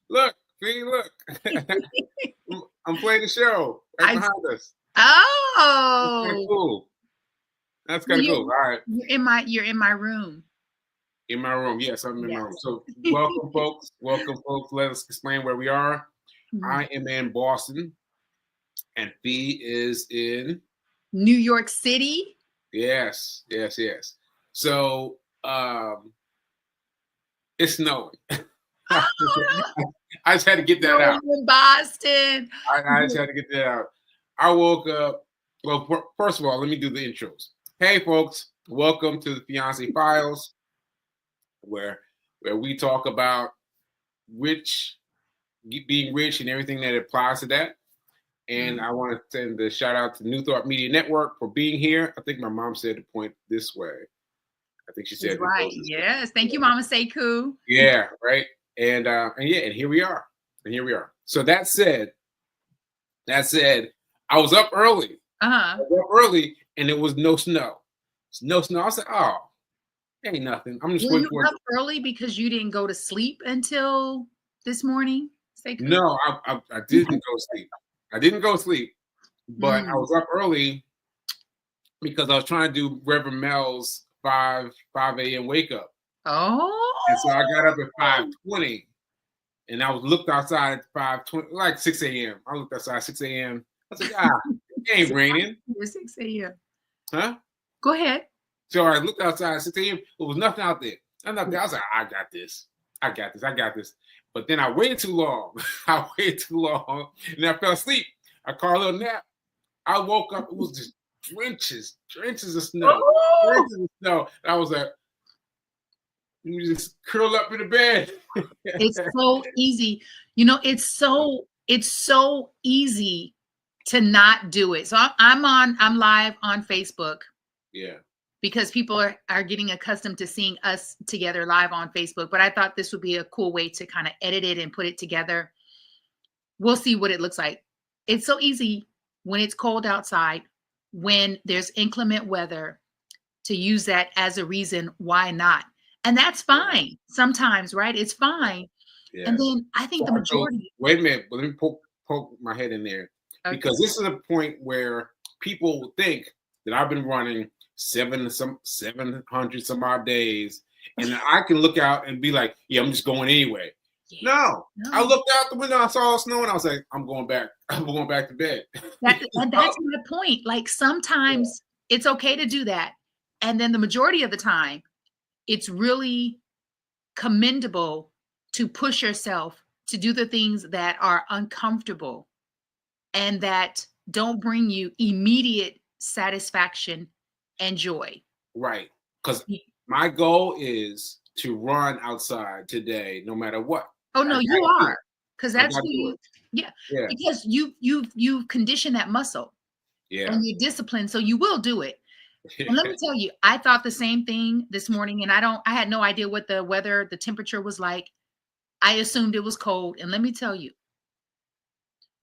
Look, see, look. I'm playing the show right I, behind us. That's kind of oh, cool. That's kind of cool. All right. you're in my room. In my room. Yes, I'm in my room. Yes. So welcome, folks. Welcome, folks. Let us explain where we are. Mhm. I am in Boston, and Fee is in. New York City. Yes, yes, yes. So it's snowing. I Oh, just had to get that out. in Boston. I just had to get that out. I woke up. Well, first of all, let me do the intros. Hey, folks, welcome to the Fiance Files, where we talk about rich, being rich, and everything that applies to that. And I want to send a shout out to New Thought Media Network for being here. I think my mom said to point this way. I think she said Right. Yes. Thank you, Mama Sekou. yeah, right. And yeah, and here we are. And here we are. So that said, I was up early. Uh-huh. I was up early and there was no snow. No snow. I said, oh, ain't nothing. I'm just Were waiting you for it. up early because you didn't go to sleep until this morning, Sekou? No, I didn't go sleep. I didn't go sleep, but I Mm. was up early because I was trying to do Reverend Mel's 5 a.m. wake up. And so I got up at 5:20 and I was looked outside at 5:20, like 6 a.m. I looked outside at 6 a.m. I said, it ain't raining. It's 6 a.m. Huh? Go ahead. So I looked outside at 6 a.m. There was nothing out there. Nothing out there. I was like, I got this. I got this. I got this. But then I waited too long. I waited too long. And I fell asleep. I caught a little nap. I woke up. It was just drenches of snow. Drenches of snow. And I was like, you just curl up in the bed. It's so easy. You know, it's so easy to not do it. So I'm live on Facebook. Yeah. Because people are getting accustomed to seeing us together live on Facebook. But I thought this would be a cool way to kind of edit it and put it together. We'll see what it looks like. It's so easy when it's cold outside, when there's inclement weather, to use that as a reason why not. And that's fine sometimes, right? It's fine. Yes. And then I think the majority. Wait a minute, but let me poke my head in there. Okay. Because this is a point where people think that I've been running 700 some odd days, and I can look out and be like, yeah, I'm just going anyway. Yeah. No, I looked out the window, I saw snow, and I was like, I'm going back to bed. And that's my point. Like sometimes it's okay to do that. And then the majority of the time, it's really commendable to push yourself to do the things that are uncomfortable and that don't bring you immediate satisfaction and joy. Right. Because my goal is to run outside today, no matter what. Oh no, you are. Because that's who you, yeah. Because you've conditioned that muscle. Yeah. And you're disciplined, so you will do it. And let me tell you, I thought the same thing this morning, and I had no idea what the weather, the temperature was like. I assumed it was cold, and let me tell you,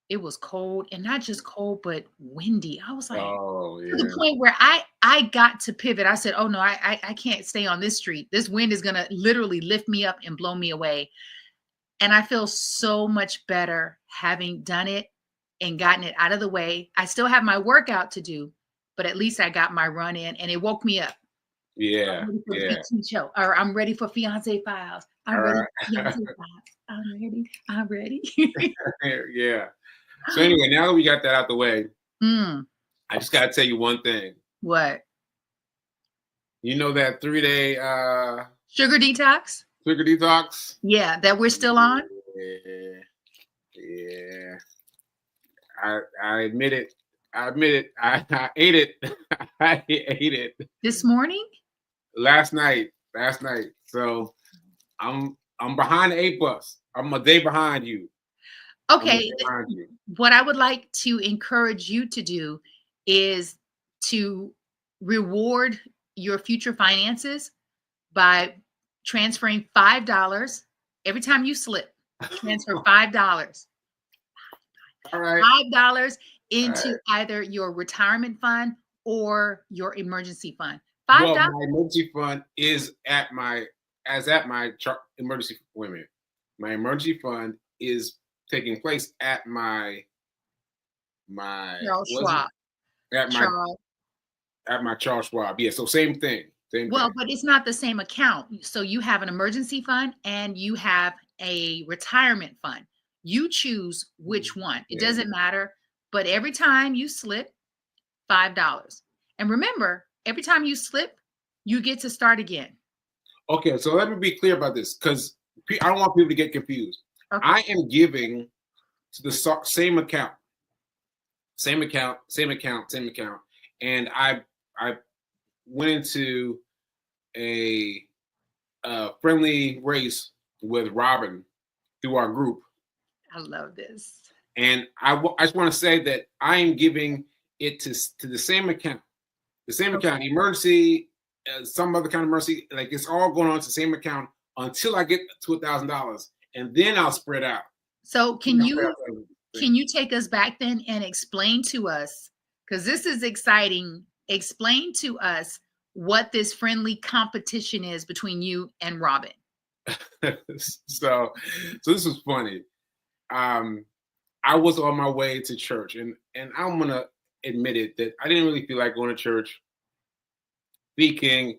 it was cold, and not just cold, but windy. I was like, to the point where I got to pivot. I said, oh no, I can't stay on this street. This wind is gonna literally lift me up and blow me away. And I feel so much better having done it and gotten it out of the way. I still have my workout to do, but at least I got my run in and it woke me up. Yeah. I'm ready for the show, or I'm ready for Fiance Files. I'm ready for Fiance Files. I'm ready. Yeah. So anyway, now that we got that out the way, I just got to tell you one thing. What? You know that 3-day sugar detox? Sugar detox? Yeah, that we're still on? Yeah. I admit it. I ate it. I ate it. This morning? Last night. So I'm behind the 8 bus. I'm a day behind you. Okay. What I would like to encourage you to do is to reward your future finances by transferring $5 every time you slip. Transfer $5. All right. $5 into either your retirement fund or your emergency fund. $5. Well, my emergency fund is at my emergency women. my emergency fund is taking place at my Charles Schwab. At my Charles Schwab. Yeah, so same thing. Well, but it's not the same account. So you have an emergency fund and you have a retirement fund. You choose which one. It doesn't matter. But every time you slip, $5. And remember, every time you slip, you get to start again. Okay, so let me be clear about this, because I don't want people to get confused. Okay. I am giving to the same account. And I went into a friendly race with Robin through our group. I love this. And I just want to say that I am giving it to the same account. The same account, emergency, some other kind of emergency, like it's all going on to the same account until I get to $1,000, and then I'll spread out. So can you take us back then and explain to us, because this is exciting, explain to us what this friendly competition is between you and Robin. So this was funny. I was on my way to church, and I'm gonna admit it that I didn't really feel like going to church. Speaking,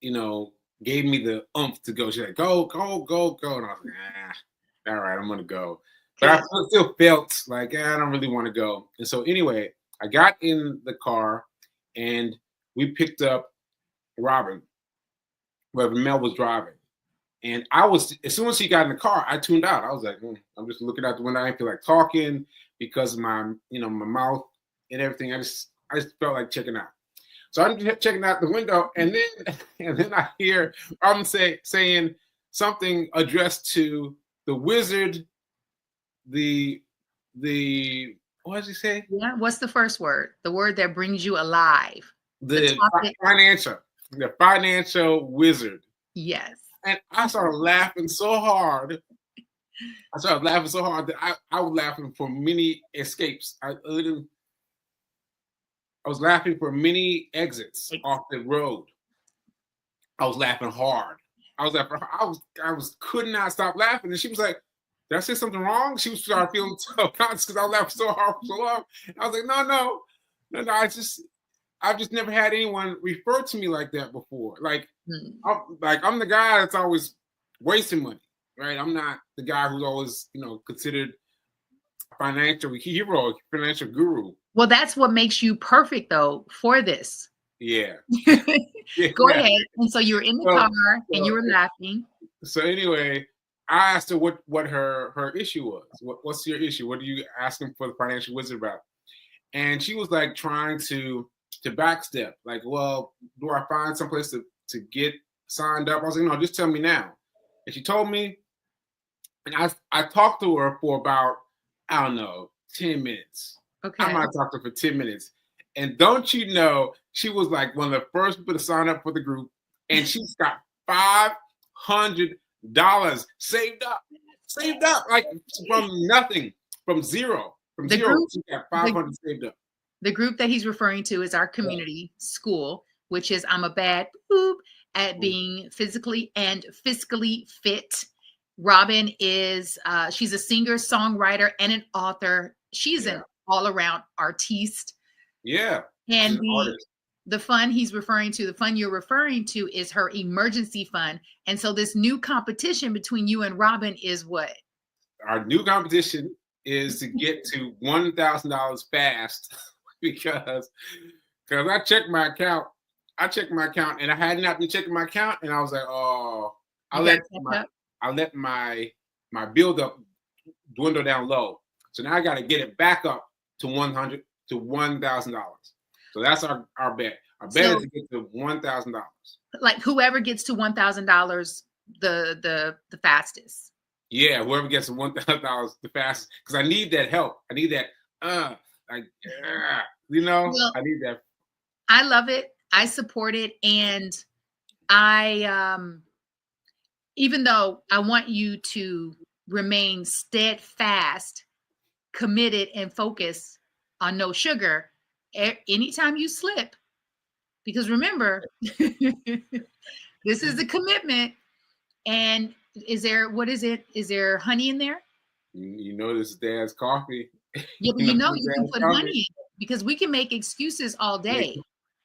gave me the oomph to go. She's like, go. And I was like, all right, I'm gonna go. But I still felt like I don't really want to go. And so anyway, I got in the car and we picked up Robin, where Mel was driving. And as soon as she got in the car, I tuned out. I was like, I'm just looking out the window. I didn't feel like talking because of my mouth and everything. I just felt like checking out. So I'm just checking out the window, and then I hear Robin saying something addressed to the wizard. The what does he say? Yeah, what's the first word? The word that brings you alive. The financial wizard. Yes. And I started laughing so hard. That I was laughing for many escapes. I was laughing for many exits off the road. I was laughing hard. I could not stop laughing. And she was like, did I say something wrong? She was starting feeling so conscious because I was laughing so hard for so long. And I was like, no. I've just never had anyone refer to me like that before. Like, I'm the guy that's always wasting money, right? I'm not the guy who's always, considered a financial hero, financial guru. Well, that's what makes you perfect, though, for this. Yeah. Go ahead. And so you were in the car and you were laughing. So anyway, I asked her what her issue was. What's your issue? What are you asking for the financial wizard about? And she was like trying to backstep. Like, well, do I find someplace to get signed up? I was like, no, just tell me now. And she told me, and I talked to her for about, 10 minutes. Okay. I might have talked to her for 10 minutes. And don't you know, she was like one of the first people to sign up for the group. And she's got $500 saved up, like from nothing, from zero. She got 500 saved up. The group that he's referring to is our community school, which is I'm a bad boop at being physically and fiscally fit. Robin is she's a singer, songwriter, and an author. She's an all-around artiste. Yeah. And the fund you're referring to is her emergency fund. And so this new competition between you and Robin is what? Our new competition is to get to $1,000 fast because I checked my account. And I had not been checking my account, and I was like, oh, I let my build up dwindle down low. So now I got to get it back up to $1,000. So that's our bet. Our bet is to get to $1,000. Like whoever gets to $1,000 the fastest. Yeah, whoever gets to $1,000 the fastest, because I need that help. I need that. I need that. I love it. I support it, and I even though I want you to remain steadfast, committed, and focused on no sugar. Anytime you slip, because remember, this is a commitment, and Is there, what is it? Is there honey in there? You know this is Dad's coffee. Yeah, but you can put honey in it because we can make excuses all day.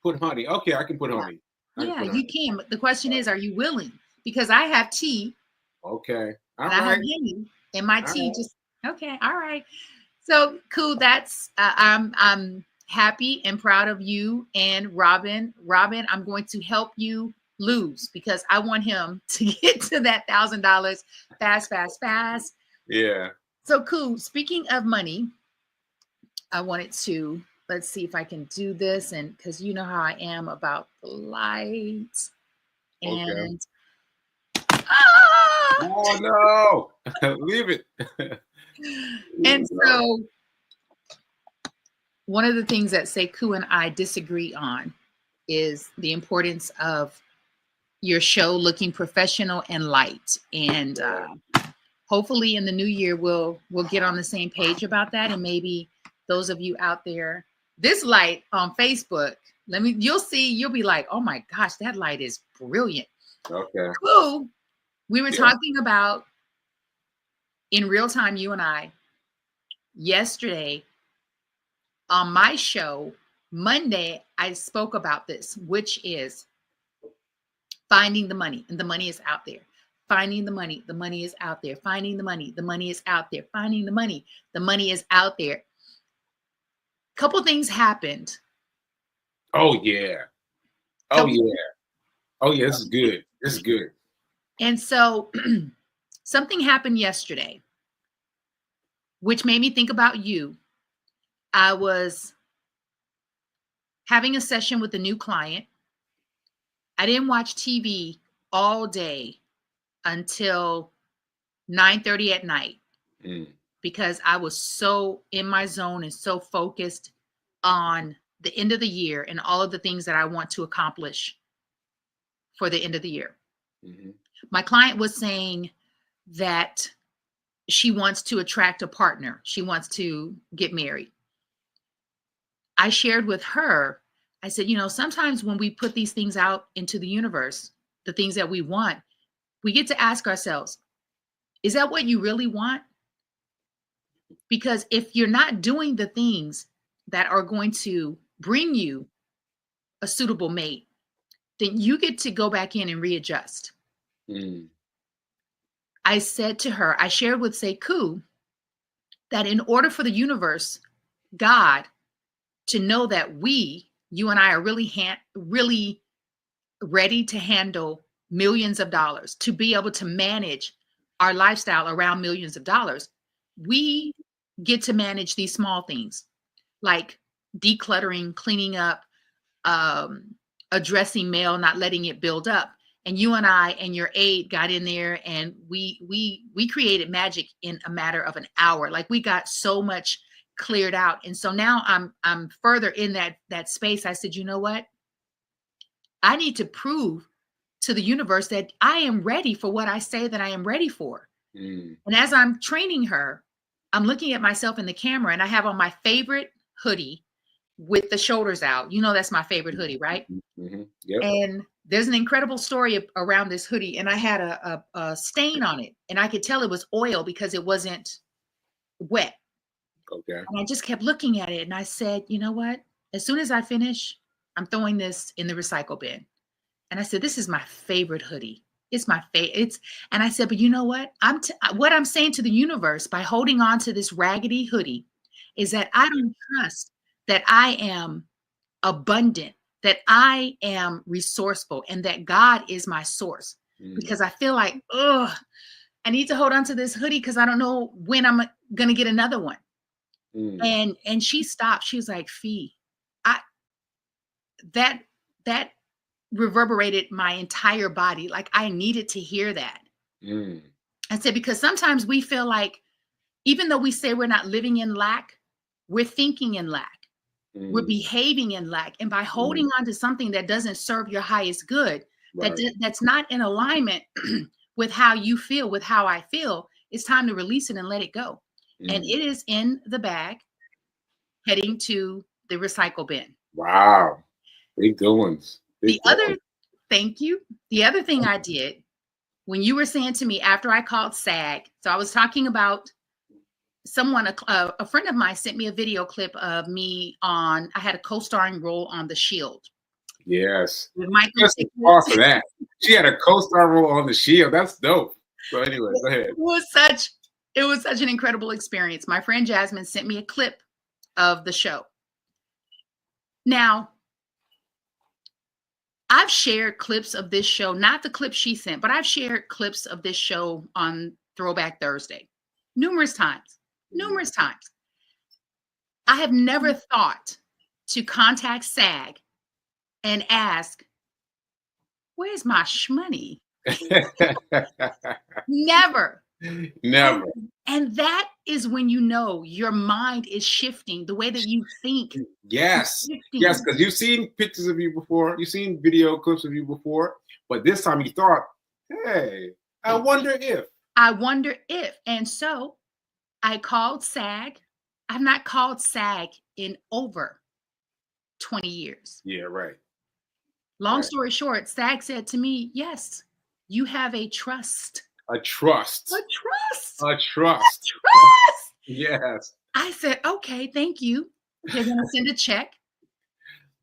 Put honey. Okay, I can put honey. Yeah, you can. But the question is, are you willing? Because I have tea. Okay. All right. I have honey and my tea. Just okay. All right. So cool. That's I'm happy and proud of you and Robin. Robin, I'm going to help you lose because I want him to get to that $1,000 fast. Yeah. So cool. Speaking of money, I wanted to, let's see if I can do this, and because you know how I am about the lights. And oh no, leave it. And so one of the things that Sekou and I disagree on is the importance of your show looking professional and light. And hopefully in the new year we'll get on the same page about that. And maybe those of you out there, this light on Facebook, you'll see, you'll be like, oh my gosh, that light is brilliant. Okay. Cool. We were talking about in real time, you and I, yesterday on my show, Monday, I spoke about this, which is finding the money, and the money is out there. Finding the money is out there. Finding the money is out there. Finding the money is out there. Couple things happened. Oh yeah. Oh yeah, this is good. This is good. And so something happened yesterday, which made me think about you. I was having a session with a new client. I didn't watch TV all day until 9:30 at night because I was so in my zone and so focused on the end of the year and all of the things that I want to accomplish for the end of the year. My client was saying that she wants to attract a partner. She wants to get married. I shared with her, I said, sometimes when we put these things out into the universe, the things that we want, we get to ask ourselves, is that what you really want? Because if you're not doing the things that are going to bring you a suitable mate, then you get to go back in and readjust. I said to her, I shared with Sekou that in order for the universe, God, to know that you and I are really ready to handle millions of dollars, to be able to manage our lifestyle around millions of dollars, we get to manage these small things like decluttering, cleaning up, addressing mail, not letting it build up. And you and I and your aide got in there and we created magic in a matter of an hour. Like we got so much cleared out. And so now I'm further in that space. I said, you know what? I need to prove to the universe that I am ready for what I say that I am ready for. And as I'm training her, I'm looking at myself in the camera and I have on my favorite hoodie with the shoulders out. That's my favorite hoodie, right? Yep. And there's an incredible story around this hoodie. And I had a stain on it and I could tell it was oil because it wasn't wet. Okay. And I just kept looking at it and I said, you know what? As soon as I finish, I'm throwing this in the recycle bin. And I said, this is my favorite hoodie. It's my favorite. And I said, but you know what? What I'm saying to the universe by holding on to this raggedy hoodie is that I don't trust that I am abundant, that I am resourceful, and that God is my source. Because I feel like, I need to hold on to this hoodie because I don't know when I'm gonna get another one. And she stopped. She was like, Fee, that reverberated my entire body. Like I needed to hear that. I said, because sometimes we feel like, even though we say we're not living in lack, we're thinking in lack. We're behaving in lack. And by holding on to something that doesn't serve your highest good, that's not in alignment with how you feel, with how I feel, it's time to release it and let it go. And it is in the bag heading to the recycle bin. Wow. Big good ones. Thank you. The other thing I did when you were saying to me after I called SAG, so I was talking about someone, a friend of mine sent me a video clip of me I had a co-starring role on The Shield. Yes. Just pause for that. She had a co-star role on The Shield. That's dope. So anyway, go ahead. It was such an incredible experience. My friend Jasmine sent me a clip of the show. Now, I've shared clips of this show, not the clip she sent, but I've shared clips of this show on Throwback Thursday numerous times. I have never thought to contact SAG and ask, where's my shmoney? Never. And that is when you know your mind is shifting, the way that you think. Yes. Yes, because you've seen pictures of you before. You've seen video clips of you before. But this time you thought, hey, I wonder if. And so I called SAG. I've not called SAG in over 20 years. Yeah, right. Long story short, SAG said to me, yes, you have a trust. A trust. Yes. I said, okay, thank you. They're going to send a check.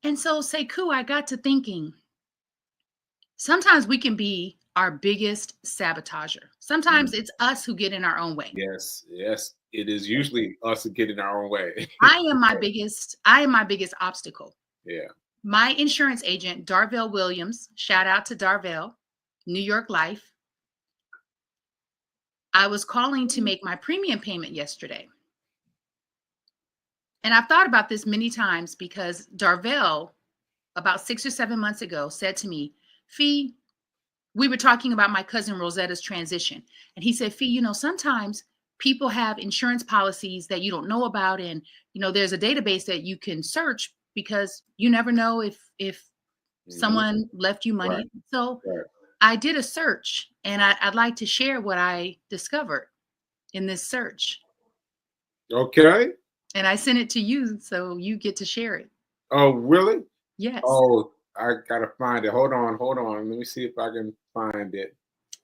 And so, Sekou, I got to thinking, sometimes we can be our biggest sabotager. Sometimes it's us who get in our own way. Yes. It is usually us who get in our own way. I am my biggest obstacle. Yeah. My insurance agent, Darvell Williams, shout out to Darvell, New York Life. I was calling to make my premium payment yesterday. And I've thought about this many times because Darvell, about 6 or 7 months ago, said to me, Fee, we were talking about my cousin Rosetta's transition. And he said, Fee, sometimes people have insurance policies that you don't know about. And, there's a database that you can search because you never know if someone left you money. Right. So I did a search, and I'd like to share what I discovered in this search. Okay. And I sent it to you, so you get to share it. Oh, really? Yes. Oh, I gotta find it. Hold on. Let me see if I can find it.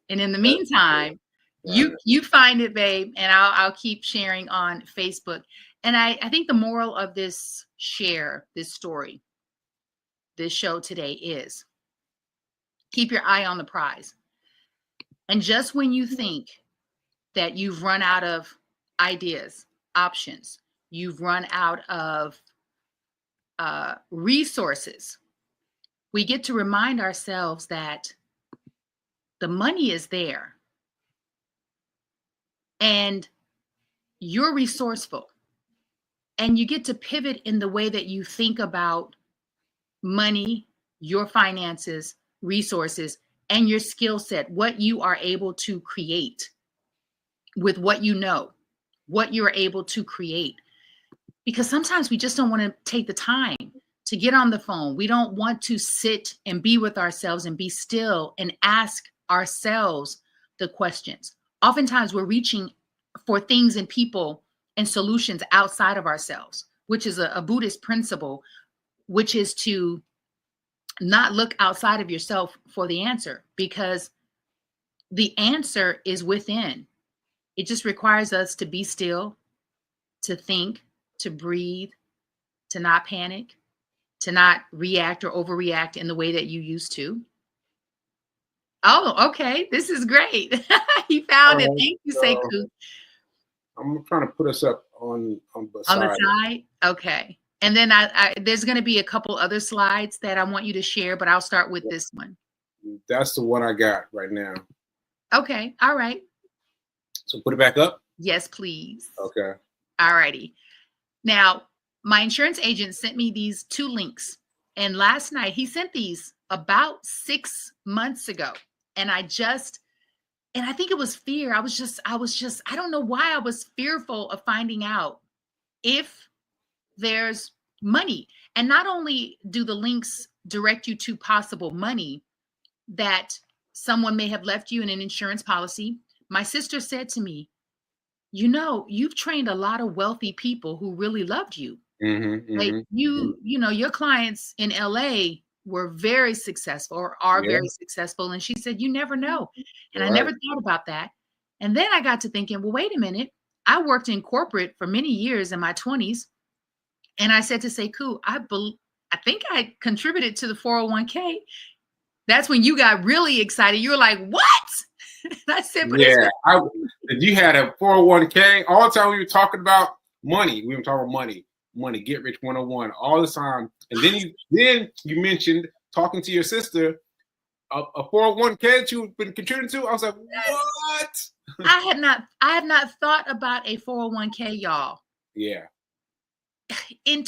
And in the meantime, you find it, babe, and I'll keep sharing on Facebook. And I think the moral of this story, this show today is keep your eye on the prize. And just when you think that you've run out of ideas, options, you've run out of resources, we get to remind ourselves that the money is there and you're resourceful, and you get to pivot in the way that you think about money, your finances, resources, and your skill set, what you are able to create with what you know, what you're able to create. Because sometimes we just don't want to take the time to get on the phone. We don't want to sit and be with ourselves and be still and ask ourselves the questions. Oftentimes we're reaching for things and people and solutions outside of ourselves, which is a Buddhist principle, which is to not look outside of yourself for the answer, because the answer is within. It just requires us to be still, to think, to breathe, to not panic, to not react or overreact in the way that you used to. Oh, okay. This is great. He found it. Thank you, Sekou. I'm trying to put us up on the side. Okay. And then there's going to be a couple other slides that I want you to share, but I'll start with this one. That's the one I got right now. Okay. All right. So put it back up? Yes, please. Okay. All righty. Now, my insurance agent sent me these 2 links. And last night, he sent these about 6 months ago. And I think it was fear. I was just, I don't know why I was fearful of finding out if there's money. And not only do the links direct you to possible money that someone may have left you in an insurance policy, my sister said to me, you've trained a lot of wealthy people who really loved you. Mm-hmm, like your clients in LA were very successful or are very successful. And she said, you never know. And I never thought about that. And then I got to thinking, well, wait a minute. I worked in corporate for many years in my 20s. And I said to Sekou, I think I contributed to the 401k. That's when you got really excited. You were like, what? And I said, but you had a 401k all the time. We were talking about money. We were talking about money, get rich 101 all the time. And then you mentioned talking to your sister, a 401k that you've been contributing to. I was like, what? I had not thought about a 401k, y'all. Yeah. In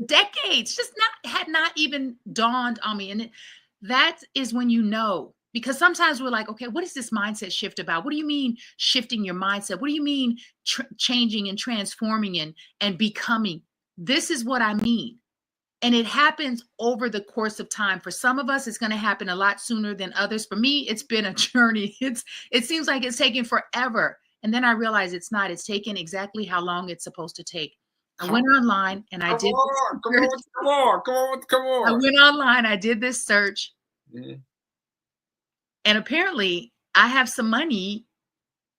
decades, had not even dawned on me. And that is when you know, because sometimes we're like, okay, what is this mindset shift about? What do you mean shifting your mindset? What do you mean changing and transforming and becoming? This is what I mean. And it happens over the course of time. For some of us, it's going to happen a lot sooner than others. For me, it's been a journey. It seems like it's taken forever. And then I realized it's not. It's taken exactly how long it's supposed to take. I went online and I did. Come on. I went online. I did this search. Mm-hmm. And apparently I have some money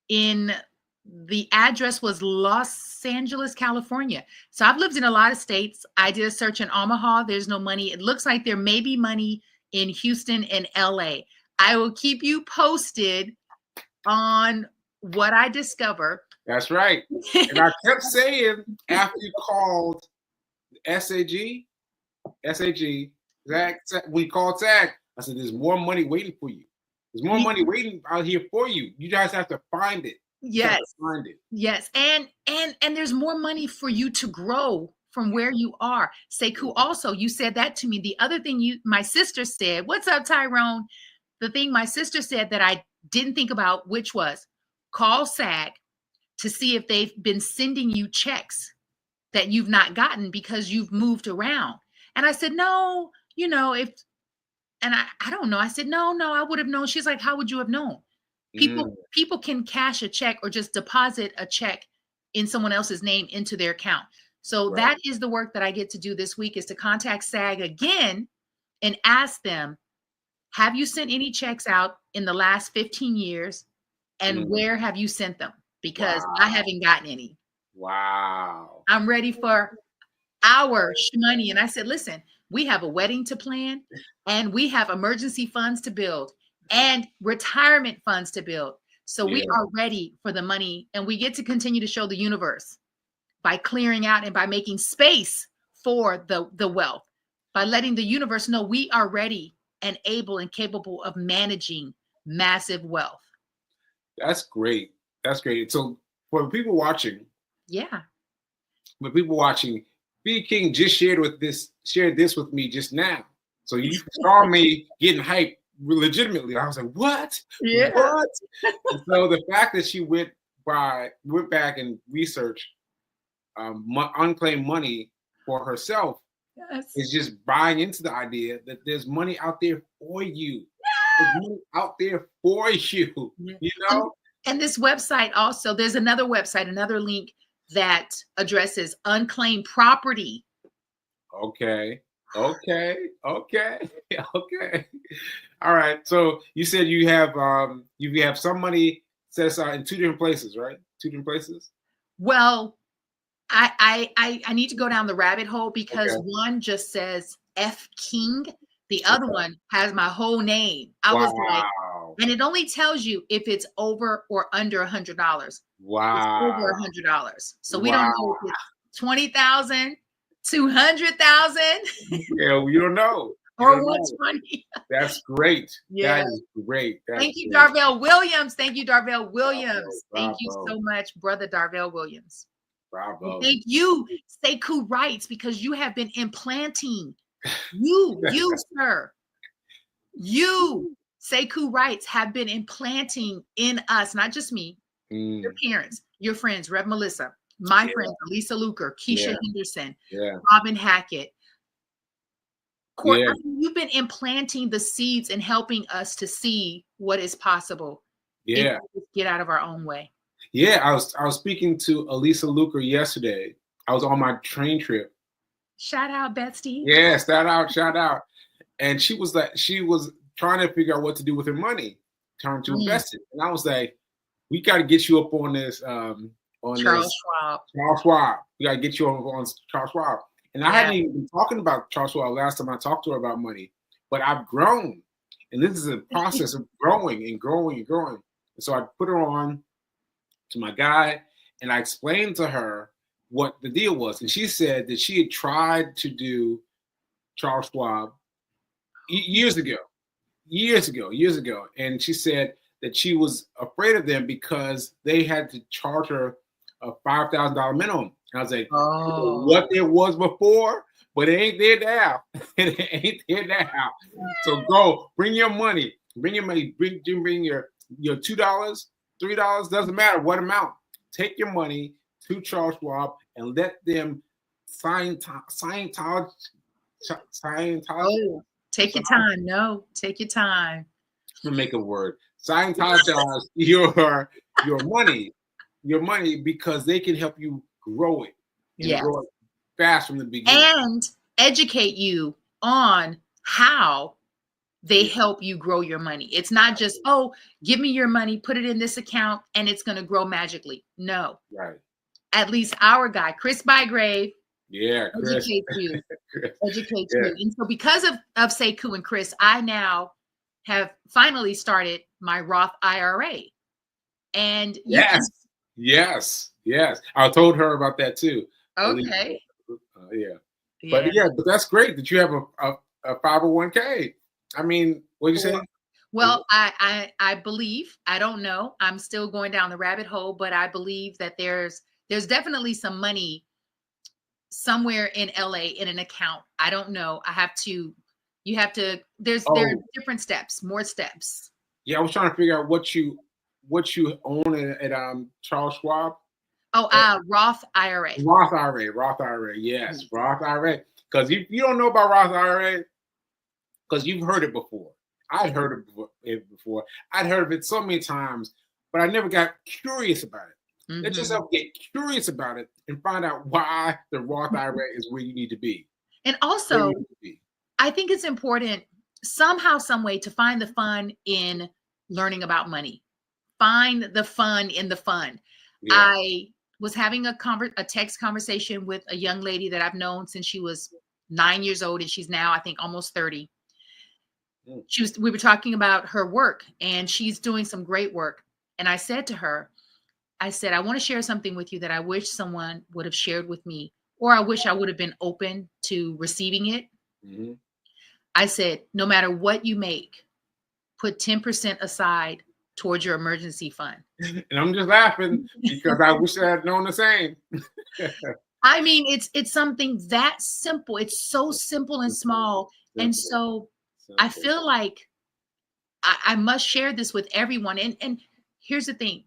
the address was Los Angeles, California. So I've lived in a lot of states. I did a search in Omaha. There's no money. It looks like there may be money in Houston and LA. I will keep you posted on what I discover. That's right. And I kept saying after you called SAG, Zach, we called Zach, I said, there's more money waiting for you. There's more money waiting out here for you. You guys have to find it. Yes. Find it. Yes. And there's more money for you to grow from where you are. Sekou, also, you said that to me. The other thing my sister said, what's up, Tyrone? The thing my sister said that I didn't think about, which was call SAG to see if they've been sending you checks that you've not gotten because you've moved around. And I said, no, and I don't know. I said, no, I would have known. She's like, how would you have known? People can cash a check or just deposit a check in someone else's name into their account. So that is the work that I get to do this week, is to contact SAG again and ask them, have you sent any checks out in the last 15 years? And where have you sent them? Because I haven't gotten any. Wow. I'm ready for our money. And I said, listen, we have a wedding to plan and we have emergency funds to build and retirement funds to build. So we are ready for the money, and we get to continue to show the universe by clearing out and by making space for the wealth, by letting the universe know we are ready and able and capable of managing massive wealth. That's great. That's great. So for the people watching, B King just shared this with me just now. So you saw me getting hyped legitimately. I was like, what? Yeah. What? So the fact that she went back and researched unclaimed money for herself is just buying into the idea that there's money out there for you. There's money out there for you, you know? And this website also, there's another website, another link that addresses unclaimed property. Okay. All right. So you said you have some money set aside in two different places, right? Two different places? Well, I need to go down the rabbit hole because one just says F King. The other one has my whole name. I was like, and it only tells you if it's over or under $100. Wow. It's over $100. So we don't know if it's 20,000, 200,000. Yeah, we don't know. Or 120. That's great. Yeah. That is great. Thank you, Darvell Williams. Thank you, Darvell Williams. Thank you so much, brother Darvell Williams. Bravo. And thank you, Sekou Writes, because you have been implanting. You, sir. You, Sekou Writes, have been implanting in us, not just me, your parents, your friends, Rev Melissa, my friends, Lisa Luker, Keisha Henderson, Robin Hackett. Court, I mean, you've been implanting the seeds and helping us to see what is possible. Yeah. Get out of our own way. Yeah, I was speaking to Elisa Luker yesterday. I was on my train trip, Shout out, Betsy. Yeah, shout out. And she was trying to figure out what to do with her money, trying to invest it. And I was like, we got to get you up on this. Charles Schwab. Charles Schwab. We got to get you on Charles Schwab. And I hadn't even been talking about Charles Schwab last time I talked to her about money, but I've grown. And this is a process of growing and growing and growing. And so I put her on to my guy, and I explained to her what the deal was. And she said that she had tried to do Charles Schwab years ago. And she said that she was afraid of them because they had to charge her a $5,000 minimum. And I was like, what there was before, but it ain't there now. It ain't there now. So go, bring your money. Bring your $2, $3, doesn't matter what amount. Take your money to Charles Schwab and let them Scientology. Oh, take your time. No, take your time. I'm gonna make a word. Scientologize your money because they can help you grow it. Grow it fast from the beginning. And educate you on how they help you grow your money. It's not just, oh, give me your money, put it in this account, and it's going to grow magically. No. Right. At least our guy, Chris Bygrave, Chris. educates you. And so because of Sekou and Chris, I now have finally started my Roth IRA. And yes. I told her about that too. Okay. But that's great that you have a 501k. I mean, what did you say? Well, I believe, I don't know, I'm still going down the rabbit hole, but I believe that there's definitely some money somewhere in LA in an account. I don't know. There are different steps, more steps. Yeah, I was trying to figure out what you own at Charles Schwab. Roth IRA. Roth IRA, yes, Roth IRA. Because if you don't know about Roth IRA, because you've heard it before. I'd heard it before. I'd heard of it so many times, but I never got curious about it. Mm-hmm. Let yourself get curious about it and find out why the Roth IRA is where you need to be. And also, I think it's important somehow, some way to find the fun in learning about money. Find the fun in the fun. Yeah. I was having a text conversation with a young lady that I've known since she was 9 years old, and she's now, I think, almost 30. We were talking about her work, and she's doing some great work. And I said to her, I want to share something with you that I wish someone would have shared with me, or I wish I would have been open to receiving it. Mm-hmm. I said, no matter what you make, put 10% aside towards your emergency fund. And I'm just laughing because I wish I had known the same. I mean, it's something that simple. It's so simple and small. And so I feel like I must share this with everyone. And here's the thing.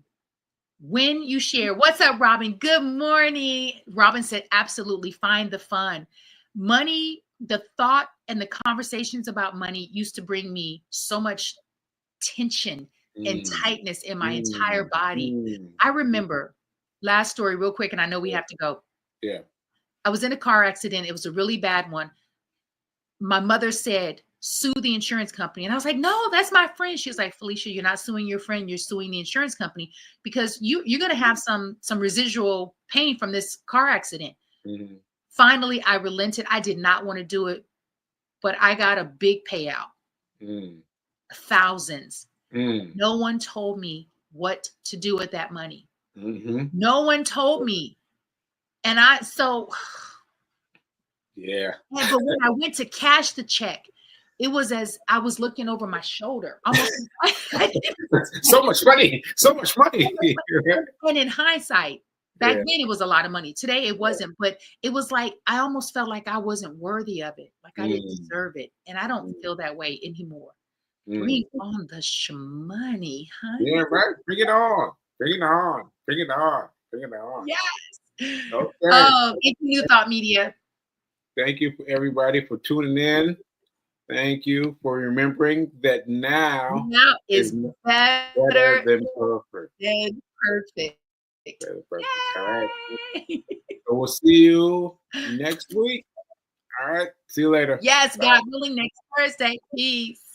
When you share, what's up, Robin? Good morning. Robin said, absolutely, find the fun. Money, the thought and the conversations about money used to bring me so much tension and tightness in my entire body. I remember, last story real quick, and I know we have to go. Yeah. I was in a car accident. It was a really bad one. My mother said, sue the insurance company. And I was like, no, that's my friend. She was like, Felicia, you're not suing your friend. You're suing the insurance company because you're going to have some residual pain from this car accident. Mm-hmm. Finally, I relented. I did not want to do it, but I got a big payout. Thousands. No one told me what to do with that money. Mm-hmm. No one told me. And yeah. But when I went to cash the check, it was as I was looking over my shoulder. Almost so much money. And in hindsight, back then it was a lot of money. Today it wasn't, but it was like I almost felt like I wasn't worthy of it, like I didn't deserve it. And I don't feel that way anymore. Bring on the shmoney, honey. Yeah, right. Bring it on. Yes. Okay. Thank you, New Thought Media. Thank you for everybody for tuning in. Thank you for remembering that now is better than perfect. Perfect. All right. So we'll see you next week. All right. See you later. Yes, God willing, next Thursday. Peace.